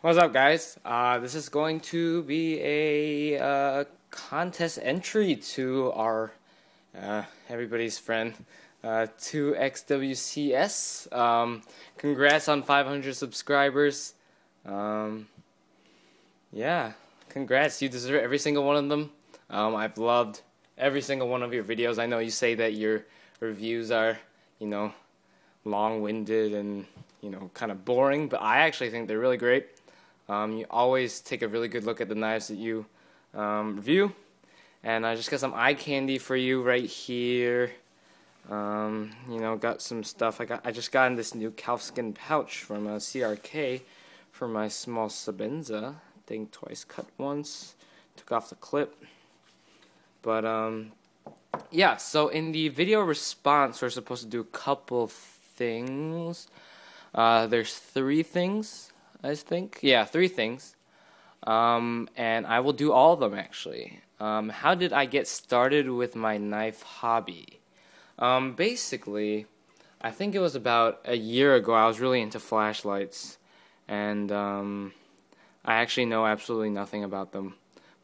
What's up, guys? This is going to be a contest entry to our everybody's friend 2xwcs. Congrats on 500 subscribers. Yeah, congrats. You deserve every single one of them. I've loved every single one of your videos. I know you say that your reviews are, long-winded and, kind of boring, but I actually think they're really great. You always take a really good look at the knives that you review. And I just got some eye candy for you right here. Got some stuff. I just got in this new calfskin pouch from CRK for my small Sabenza. I think twice cut once. Took off the clip. But yeah, so in the video response we're supposed to do a couple things. There's 3 things, I think. Yeah, 3 things. And I will do all of them, actually. How did I get started with my knife hobby? Basically, I think it was about a year ago. I was really into flashlights. And I actually know absolutely nothing about them.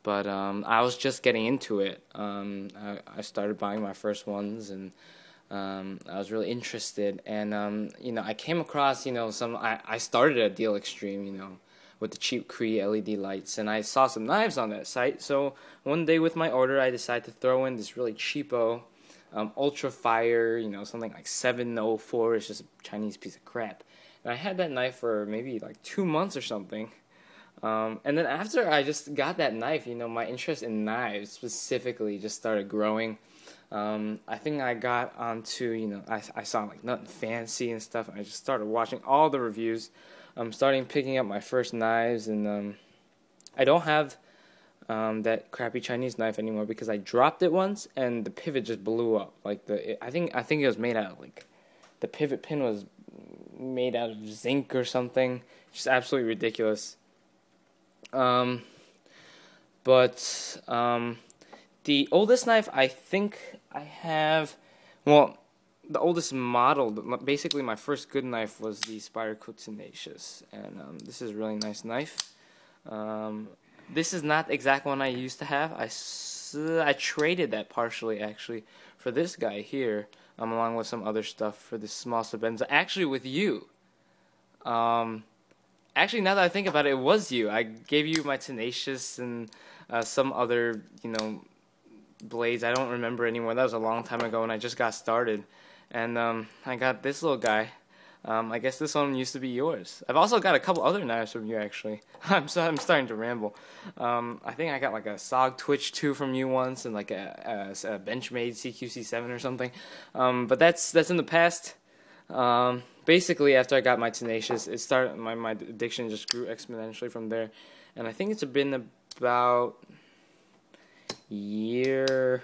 But I was just getting into it. I started buying my first ones, and I was really interested. And I came across I started at Deal Extreme, with the cheap Cree LED lights, and I saw some knives on that site. So one day with my order, I decided to throw in this really cheapo Ultra Fire, something like 704. It's just a Chinese piece of crap. And I had that knife for maybe like 2 months or something. And then after I just got that knife, my interest in knives specifically just started growing. I think I got onto, I saw like Nothing Fancy and stuff, and I just started watching all the reviews. Starting picking up my first knives, and I don't have that crappy Chinese knife anymore because I dropped it once and the pivot just blew up. Like I think it was made out of the pivot pin was made out of zinc or something. Just absolutely ridiculous. The oldest knife I think I have, the oldest model, basically my first good knife was the Spyderco Tenacious, and this is a really nice knife. This is not the exact one I used to have. I traded that partially actually for this guy here, along with some other stuff for this small Sabenza, actually with you. Actually, now that I think about it, it was you. I gave you my Tenacious and some other, blades. I don't remember anymore. That was a long time ago when I just got started. And I got this little guy. I guess this one used to be yours. I've also got a couple other knives from you, actually. I'm starting to ramble. I think I got like a SOG Twitch 2 from you once, and like a Benchmade CQC7 or something. But that's in the past. Basically, after I got my Tenacious, it started. My addiction just grew exponentially from there, and I think it's been about a year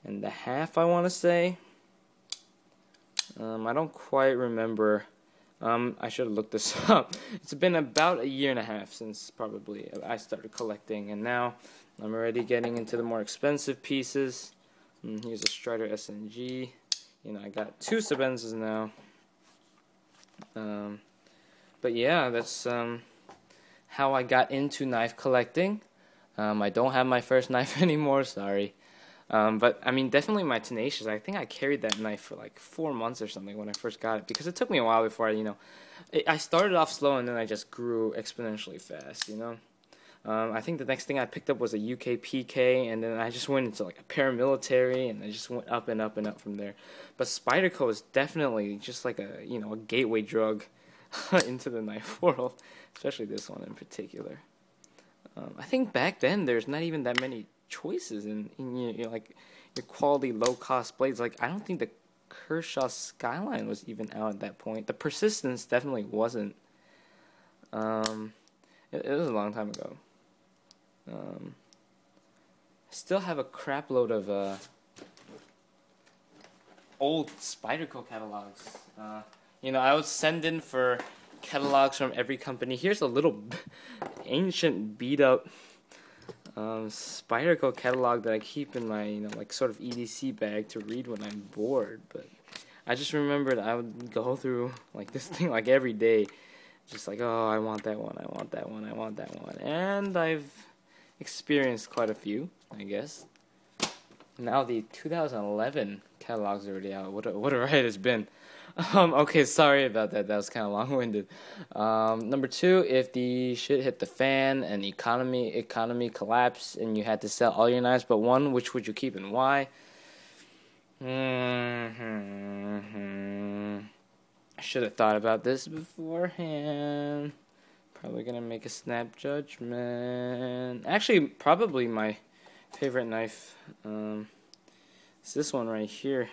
and a half, I want to say. I don't quite remember. I should have looked this up. It's been about a year and a half since probably I started collecting, and now I'm already getting into the more expensive pieces. Here's a Strider SNG. I got 2 Sabenzas now. But yeah, that's how I got into knife collecting. I don't have my first knife anymore, sorry. But I mean, definitely my Tenacious. I think I carried that knife for like 4 months or something when I first got it, because it took me a while before I started off slow and then I just grew exponentially fast. I think the next thing I picked up was a UK PK, and then I just went into like a paramilitary, and I just went up and up and up from there. But Spyderco is definitely just like a a gateway drug into the knife world, especially this one in particular. I think back then there's not even that many choices in your quality low cost blades. Like, I don't think the Kershaw Skyline was even out at that point. The Persistence definitely wasn't. It was a long time ago. I still have a crap load of old Spyderco catalogs. I would send in for catalogs from every company. Here's a little ancient beat up Spyderco catalog that I keep in my sort of EDC bag to read when I'm bored. But I just remembered I would go through like this thing like every day, Just like, oh, I want that one, I want that one, I want that one. And I've experienced quite a few, I guess. Now the 2011 catalog's already out. What a ride it's been. Okay, sorry about that. That was kind of long-winded. Number 2, if the shit hit the fan and economy collapsed and you had to sell all your knives but one, which would you keep and why? I should have thought about this beforehand. Probably gonna make a snap judgment. Actually, probably my favorite knife is this one right here.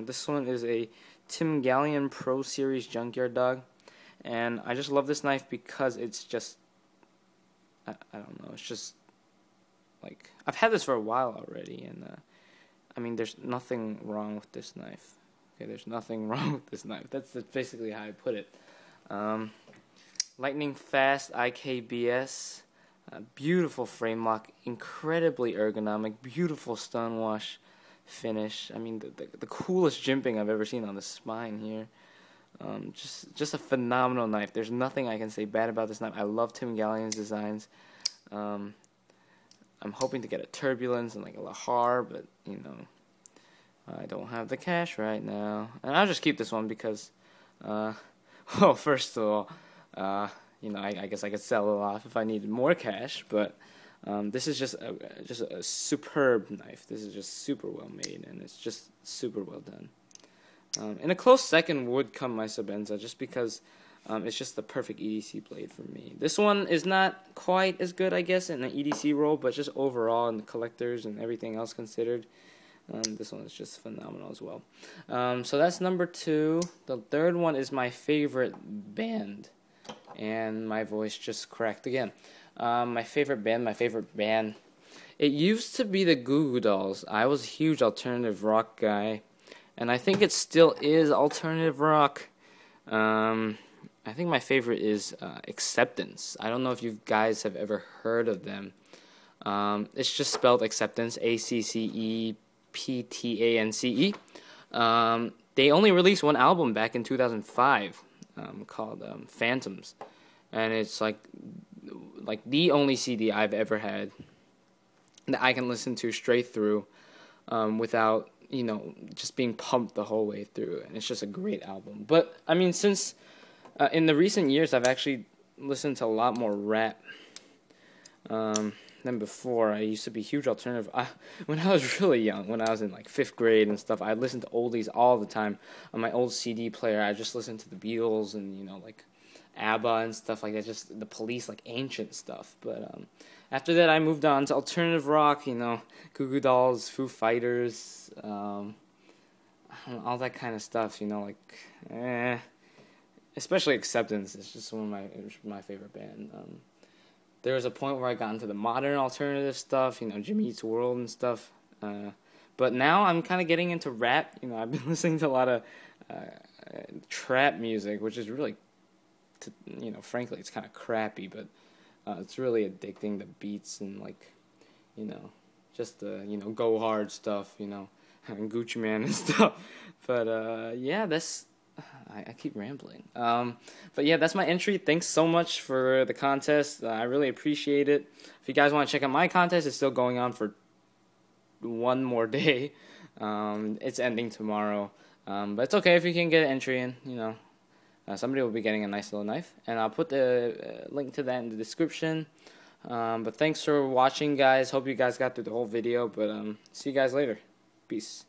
This one is a Tim Gallion Pro Series Junkyard Dog, and I just love this knife because it's just, I don't know, it's just like, I've had this for a while already, and I mean, there's nothing wrong with this knife. Okay, there's nothing wrong with this knife. That's basically how I put it. Lightning fast IKBS, beautiful frame lock, incredibly ergonomic, beautiful stonewash finish. I mean, the coolest jimping I've ever seen on the spine here. Just a phenomenal knife. There's nothing I can say bad about this knife. I love Tim Gallion's designs. I'm hoping to get a Turbulence and like a Lahar, but you know, I don't have the cash right now, and I'll just keep this one because, well, first of all, you know, I guess I could sell it off if I needed more cash, but this is just a superb knife. This is just super well made, and it's just super well done. In a close second would come my Sabenza, just because it's just the perfect EDC blade for me. This one is not quite as good, I guess, in the EDC role, but just overall in the collectors and everything else considered, this one is just phenomenal as well. So that's number 2. The third one is my favorite band, and my voice just cracked again. My favorite band. It used to be the Goo Goo Dolls. I was a huge alternative rock guy, and I think it still is alternative rock. I think my favorite is Acceptance. I don't know if you guys have ever heard of them. It's just spelled Acceptance, ACCEPTANCE. They only released one album back in 2005 called Phantoms, and it's like the only CD I've ever had that I can listen to straight through without, you know, just being pumped the whole way through. And it's just a great album. But I mean, since in the recent years, I've actually listened to a lot more rap than before. I used to be a huge alternative. When I was really young, when I was in like 5th grade and stuff, I'd listen to oldies all the time. On my old CD player, I just listened to the Beatles and, you know, like ABBA and stuff like that, just the Police, like ancient stuff. But after that, I moved on to alternative rock, you know, Goo Goo Dolls, Foo Fighters, all that kind of stuff, you know, like, especially Acceptance is just one of my favorite band. There was a point where I got into the modern alternative stuff, you know, Jimmy Eats World and stuff. But now I'm kind of getting into rap. You know, I've been listening to a lot of trap music, which is really, you know, frankly, it's kind of crappy, but it's really addicting, the beats and, like, you know, just the, you know, go hard stuff, you know, and Gucci Man and stuff. But, yeah, that's... I keep rambling. But yeah, that's my entry. Thanks so much for the contest. I really appreciate it. If you guys want to check out my contest, it's still going on for one more day. It's ending tomorrow. But it's okay if you can get an entry in, you know. Somebody will be getting a nice little knife. And I'll put the link to that in the description. But thanks for watching, guys. Hope you guys got through the whole video. But see you guys later. Peace.